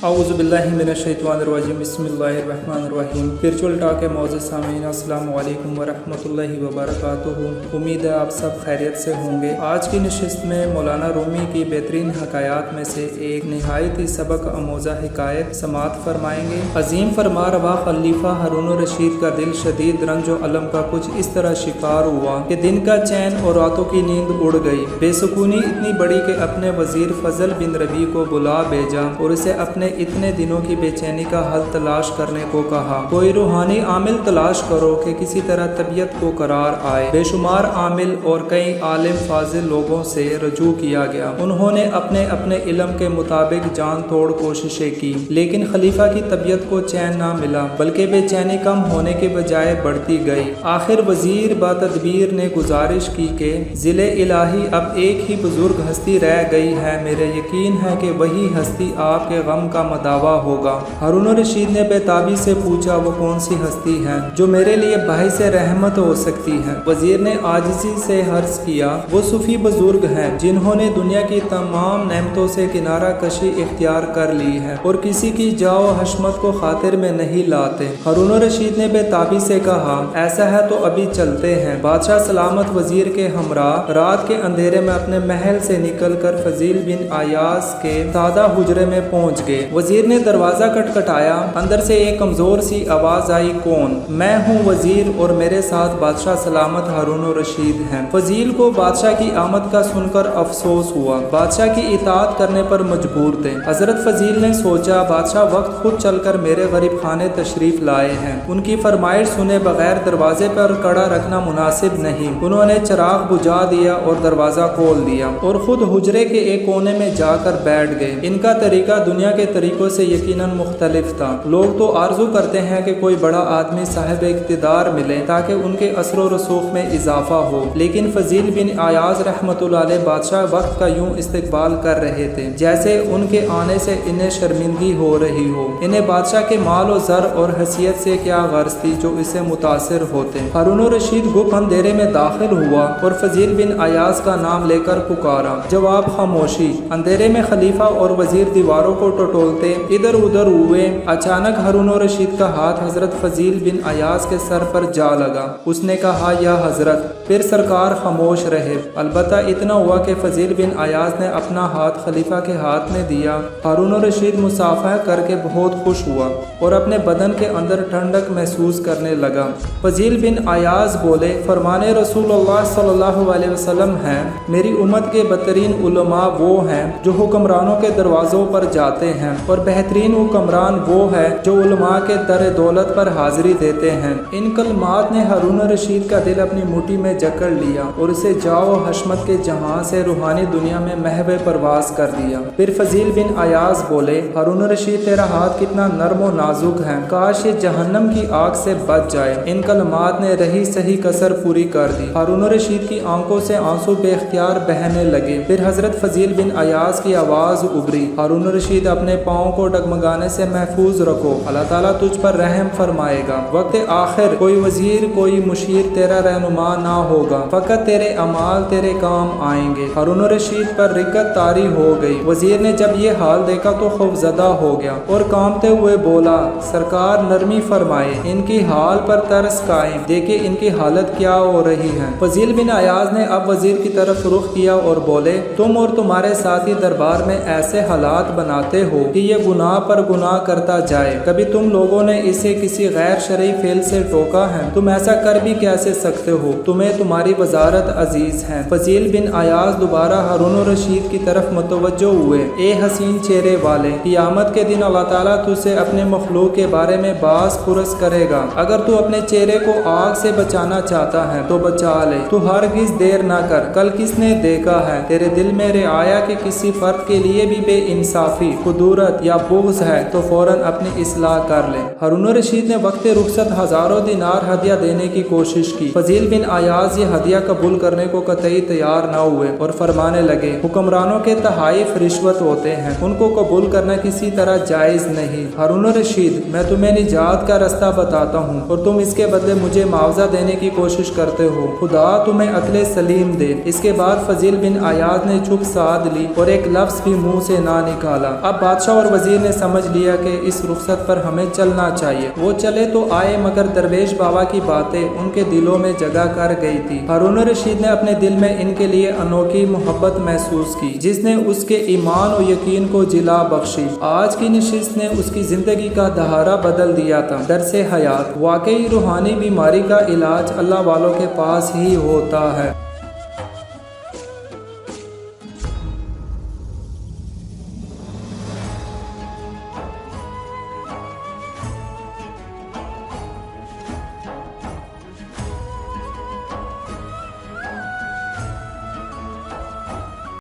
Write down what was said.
اعوذ باللہ من الشیطان الرجیم بسم اللہ الرحمن الرحیم۔ ورچوئل ٹاک کے معزز سامعین، السلام علیکم ورحمۃ اللہ وبرکاتہ۔ امید ہے آپ سب خیریت سے ہوں گے۔ آج کی نشست میں مولانا رومی کی بہترین حکایات میں سے ایک نہایت ہی سبق آموزہ حکایت سماعت فرمائیں گے۔ عظیم فرما روا خلیفہ ہارون الرشید کا دل شدید رنج و الم کا کچھ اس طرح شکار ہوا کہ دن کا چین اور راتوں کی نیند اڑ گئی۔ بے سکونی اتنی بڑی کہ اپنے وزیر فضل بن ربیع کو بلا بھیجا اور اسے اپنے اتنے دنوں کی بے چینی کا حل تلاش کرنے کو کہا۔ کوئی روحانی عامل تلاش کرو کہ کسی طرح طبیعت کو قرار آئے۔ بے شمار عامل اور کئی عالم فاضل لوگوں سے رجوع کیا گیا۔ انہوں نے اپنے اپنے علم کے مطابق جان توڑ کوششیں کی، لیکن خلیفہ کی طبیعت کو چین نہ ملا، بلکہ بے چینی کم ہونے کے بجائے بڑھتی گئی۔ آخر وزیر با تدبیر نے گزارش کی کہ ذل الہی اب ایک ہی بزرگ ہستی رہ گئی ہے، میرے یقین ہے کہ وہی ہستی آپ کے غم کا مداوا ہوگا۔ ہارون الرشید نے بےتابی سے پوچھا، وہ کون سی ہستی ہے جو میرے لیے باعث رحمت ہو سکتی ہے؟ وزیر نے عاجزی سے عرض کیا، وہ صوفی بزرگ ہیں جنہوں نے دنیا کی تمام نعمتوں سے کنارہ کشی اختیار کر لی ہے اور کسی کی جاؤ حشمت کو خاطر میں نہیں لاتے۔ ہارون الرشید نے بےتابی سے کہا، ایسا ہے تو ابھی چلتے ہیں۔ بادشاہ سلامت وزیر کے ہمراہ رات کے اندھیرے میں اپنے محل سے نکل کر فضیل بن عیاض کے سادہ حجرے میں پہنچ گئے۔ وزیر نے دروازہ کھٹکھٹایا۔ اندر سے ایک کمزور سی آواز آئی، کون؟ میں ہوں وزیر، اور میرے ساتھ بادشاہ سلامت ہارون الرشید ہیں۔ فضیل کو بادشاہ کی آمد کا سن کر افسوس ہوا۔ بادشاہ کی اطاعت کرنے پر مجبور تھے۔ حضرت فضیل نے سوچا، بادشاہ وقت خود چل کر میرے غریب خانے تشریف لائے ہیں، ان کی فرمائش سنے بغیر دروازے پر کڑا رکھنا مناسب نہیں۔ انہوں نے چراغ بجھا دیا اور دروازہ کھول دیا اور خود حجرے کے ایک کونے میں جا کر بیٹھ گئے۔ ان کا طریقہ دنیا کے طریقوں سے یقیناً مختلف تھا۔ لوگ تو آرزو کرتے ہیں کہ کوئی بڑا آدمی صاحب اقتدار ملے تاکہ ان کے اثر و رسوخ میں اضافہ ہو، لیکن فضیل بن عیاض رحمۃ اللہ علیہ بادشاہ وقت کا یوں استقبال کر رہے تھے جیسے ان کے آنے سے انہیں شرمندگی ہو رہی ہو۔ انہیں بادشاہ کے مال و زر اور حیثیت سے کیا غرض تھی جو اسے متاثر ہوتے۔ ہارون الرشید گپ اندھیرے میں داخل ہوا اور فضیل بن عیاض کا نام لے کر پکارا۔ جواب خاموشی۔ اندھیرے میں خلیفہ اور وزیر دیواروں کو ٹٹولتے ادھر ادھر ہوئے۔ اچانک ہارون الرشید کا ہاتھ حضرت فضیل بن عیاض کے سر پر جا لگا۔ اس نے کہا، یا حضرت۔ پھر سرکار خاموش رہے۔ البتہ اتنا ہوا کہ فضیل بن عیاض نے اپنا ہاتھ خلیفہ کے ہاتھ میں دیا۔ ہارون الرشید مصافحہ کر کے بہت خوش ہوا اور اپنے بدن کے اندر ٹھنڈک محسوس کرنے لگا۔ فضیل بن عیاض بولے، فرمان رسول اللہ صلی اللہ علیہ وسلم ہیں، میری امت کے بدترین علماء وہ ہیں جو حکمرانوں کے دروازوں پر جاتے ہیں، اور بہترین حکمران وہ ہے جو علماء کے در دولت پر حاضری دیتے ہیں۔ ان کلمات نے ہارون الرشید کا دل اپنی مٹھی میں جکڑ لیا اور اسے جاؤ حشمت کے جہاں سے روحانی دنیا میں محو پرواز کر دیا۔ پھر فضیل بن عیاض بولے، ہارون الرشید تیرا ہاتھ کتنا نرم و نازک ہے، کاش یہ جہنم کی آگ سے بچ جائے۔ ان کلمات نے رہی صحیح کسر پوری کر دی۔ ہارون الرشید کی آنکھوں سے آنسو بے اختیار بہنے لگے۔ پھر حضرت فضیل بن عیاض کی آواز ابھری، ہارون الرشید اپنے پاؤں کو ڈگمگانے سے محفوظ رکھو، اللہ تعالیٰ تجھ پر رحم فرمائے گا۔ وقت آخر کوئی وزیر کوئی مشیر تیرا رہنما نہ ہوگا، فقط تیرے اعمال تیرے کام آئیں گے۔ ہارون الرشید پر رقت طاری ہو گئی۔ وزیر نے جب یہ حال دیکھا تو خوفزدہ ہو گیا اور کانپتے ہوئے بولا، سرکار نرمی فرمائے، ان کی حال پر ترس کھائیں، دیکھیں ان کی حالت کیا ہو رہی ہے۔ فضیل بن عیاض نے اب وزیر کی طرف رخ کیا اور بولے، تم اور تمہارے ساتھی دربار میں ایسے حالات بناتے ہو کہ یہ گناہ پر گناہ کرتا جائے۔ کبھی تم لوگوں نے اسے کسی غیر شرعی فعل سے ٹوکا ہے؟ تم ایسا کر بھی کیسے سکتے ہو؟ تمہیں تمہاری وزارت عزیز ہے۔ فضیل بن عیاض دوبارہ ہارون الرشید کی طرف متوجہ ہوئے، اے حسین چہرے والے، قیامت کے دن اللہ تعالیٰ تجھ سے اپنے مخلوق کے بارے میں باز پرس کرے گا۔ اگر تو اپنے چہرے کو آگ سے بچانا چاہتا ہے تو بچا لے، تو ہرگز دیر نہ کر۔ کل کس نے دیکھا ہے تیرے دل میں رعایا کہ کسی فرد کے لیے بھی بے انصافی، خدورت یا بغض ہے تو فوراً اپنی اصلاح کر لے۔ ہارون الرشید نے وقت رخصت ہزاروں دینار ہدیہ دینے کی کوشش کی۔ فضیل بن عیاض یہ ہدیہ قبول کرنے کو قطعی تیار نہ ہوئے اور فرمانے لگے، حکمرانوں کے تحائف رشوت ہوتے ہیں، ان کو قبول کرنا کسی طرح جائز نہیں۔ ہارون الرشید، میں تمہیں نجات کا راستہ بتاتا ہوں اور تم اس کے بدلے مجھے معاوضہ دینے کی کوشش کرتے ہو، خدا تمہیں عقل سلیم دے۔ اس کے بعد فضیل بن عیاض نے چپ سادھ لی اور ایک لفظ بھی منہ سے نہ نکالا۔ اب بادشاہ بادشاہ اور وزیر نے سمجھ لیا کہ اس رخصت پر ہمیں چلنا چاہیے۔ وہ چلے تو آئے مگر درویش بابا کی باتیں ان کے دلوں میں جگہ کر گئی تھی۔ ہارون الرشید نے اپنے دل میں ان کے لیے انوکھی محبت محسوس کی جس نے اس کے ایمان و یقین کو جلا بخشی۔ آج کی نشست نے اس کی زندگی کا دہارا بدل دیا تھا۔ درس حیات: واقعی روحانی بیماری کا علاج اللہ والوں کے پاس ہی ہوتا ہے۔